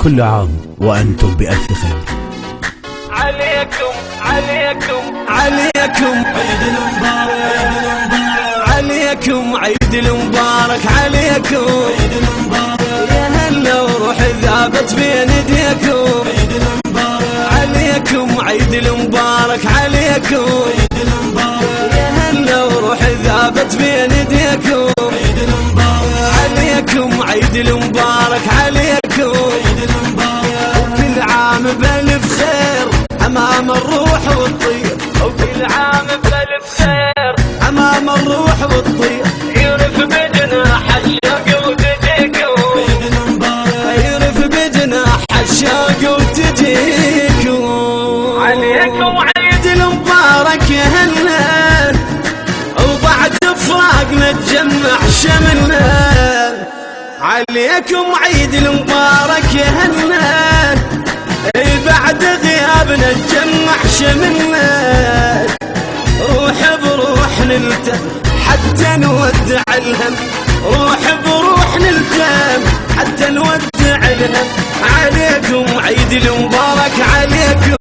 كل عام وأنتم بألف خير. عليكم عليكم عليكم عيد المبارك، عليكم عيد المبارك، عليكم عيد المبارك، يا هلا وروح ذابت بين يديكم، عيد المبارك، عليكم عيد المبارك، عليكم عيد المبارك، يا هلا وروح ذابت بين يديكم، عيد المبارك، عليكم عيد المبارك، عليكم عيد المبارك، وكل عام بألف خير أمام الروح والطير، وكل عام بألف خير أمام الروح والطير، يرف بجناح الشوق وتجيكم، عيد المبارك، يرف بجناح الشوق وتجيكم، عليكم عيد المبارك يا هلا، وبعد فراقنا تجمع شملنا، عليكم عيد المبارك يا هلا، بعد غيابنا تجمع شملنا، روح بروح نلتم حتى نودع الهم، روح بروح نلتم